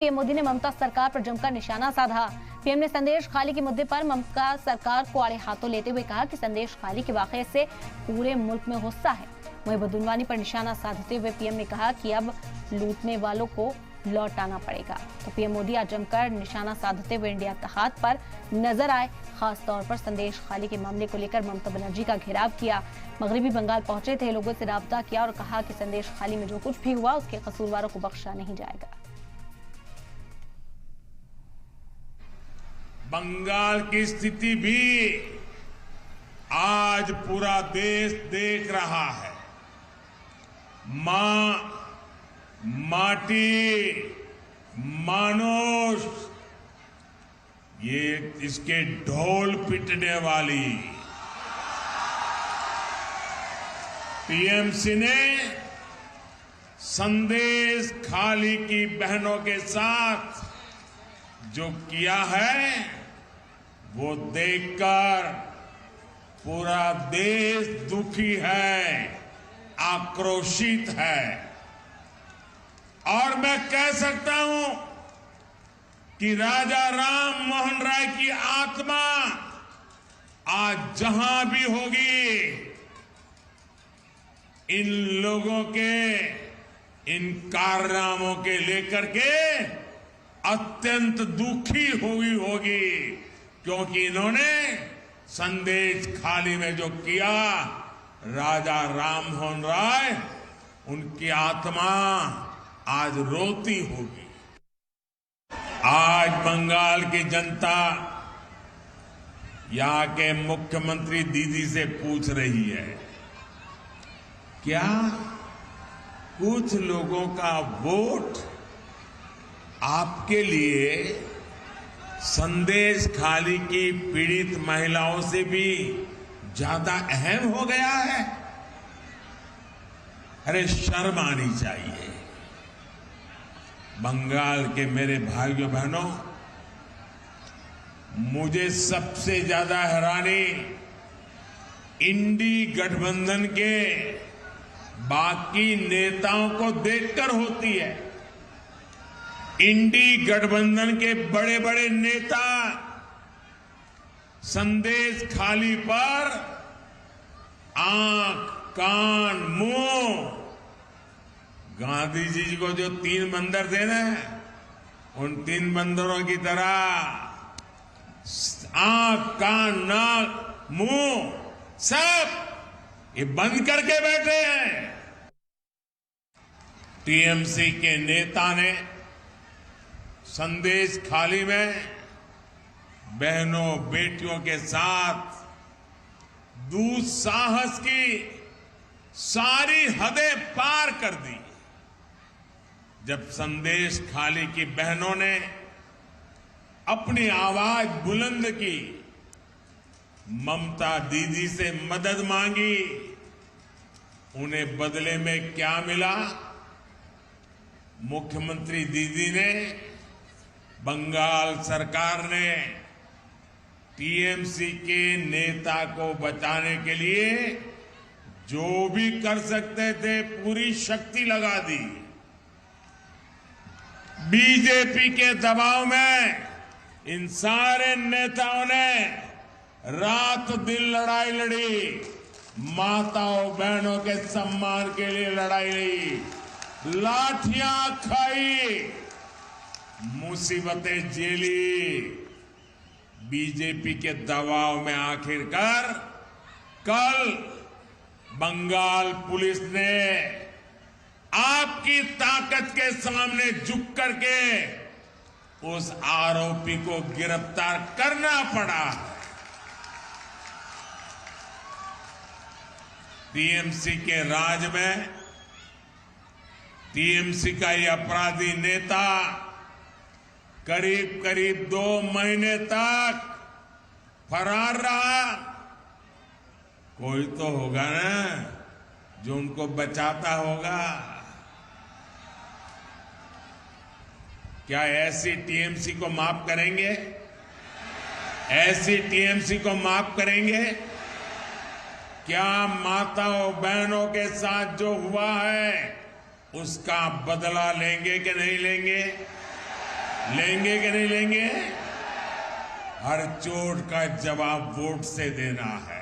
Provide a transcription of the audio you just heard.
PM Modi ने ममता सरकार पर जमकर निशाना साधा। पीएम ने संदेश खाली के मुद्दे पर ममता सरकार को आड़े हाथों लेते हुए कहा कि संदेश खाली के वाकये से पूरे मुल्क में गुस्सा है। वहीं बदनवानी पर निशाना साधते हुए पीएम ने कहा कि अब लूटने वालों को लौटाना पड़ेगा। तो पीएम मोदी आज जमकर निशाना साधते हुए इंडिया इत्तेहाद पर नजर आए। खास तौर पर संदेश खाली के मामले को लेकर ममता बनर्जी का घेराव किया। मगरबी बंगाल पहुंचे थे, लोगों से राब्ता किया और कहा कि संदेश खाली में जो कुछ भी हुआ उसके कसूरवारों को बख्शा नहीं जाएगा। बंगाल की स्थिति भी आज पूरा देश देख रहा है। मां, माटी, मानुष, ये इसके ढोल पिटने वाली टीएमसी ने संदेश खाली की बहनों के साथ जो किया है वो देखकर पूरा देश दुखी है, आक्रोशित है। और मैं कह सकता हूं कि राजा राम मोहन राय की आत्मा आज जहां भी होगी, इन लोगों के इन कारनामों के लेकर के अत्यंत दुखी हुई होगी, क्योंकि इन्होंने संदेश खाली में जो किया, राजा राम मोहन राय, उनकी आत्मा आज रोती होगी। आज बंगाल की जनता यहां के मुख्यमंत्री दीदी से पूछ रही है, क्या कुछ लोगों का वोट आपके लिए संदेश खाली की पीड़ित महिलाओं से भी ज्यादा अहम हो गया है? अरे शर्म आनी चाहिए। बंगाल के मेरे भाइयों बहनों, मुझे सबसे ज्यादा हैरानी इंडी गठबंधन के बाकी नेताओं को देखकर होती है। इंडी गठबंधन के बड़े बड़े नेता संदेश खाली पर आंख, कान, मुंह, गांधी जी को जो 3 बंदर थे ना, उन 3 बंदरों की तरह आंख, कान, नाक, मुंह सब ये बंद करके बैठे हैं। टीएमसी के नेता ने संदेश खाली में बहनों बेटियों के साथ दुस्साहस की सारी हदें पार कर दी। जब संदेश खाली की बहनों ने अपनी आवाज बुलंद की, ममता दीदी से मदद मांगी, उन्हें बदले में क्या मिला? मुख्यमंत्री दीदी ने, बंगाल सरकार ने टीएमसी के नेता को बचाने के लिए जो भी कर सकते थे पूरी शक्ति लगा दी। बीजेपी के दबाव में इन सारे नेताओं ने रात दिन लड़ाई लड़ी, माताओं बहनों के सम्मान के लिए लड़ाई लड़ी, लाठियां खाई, मुसीबतें झेली। बीजेपी के दबाव में आखिरकार कल बंगाल पुलिस ने आपकी ताकत के सामने झुक करके उस आरोपी को गिरफ्तार करना पड़ा। टीएमसी के राज में टीएमसी का ये अपराधी नेता करीब करीब 2 महीने तक फरार रहा। कोई तो होगा ना जो उनको बचाता होगा। क्या ऐसी टीएमसी को माफ करेंगे? ऐसी टीएमसी को माफ करेंगे? क्या माताओं बहनों के साथ जो हुआ है उसका बदला लेंगे कि नहीं लेंगे? लेंगे कि नहीं लेंगे? हर चोट का जवाब वोट से देना है।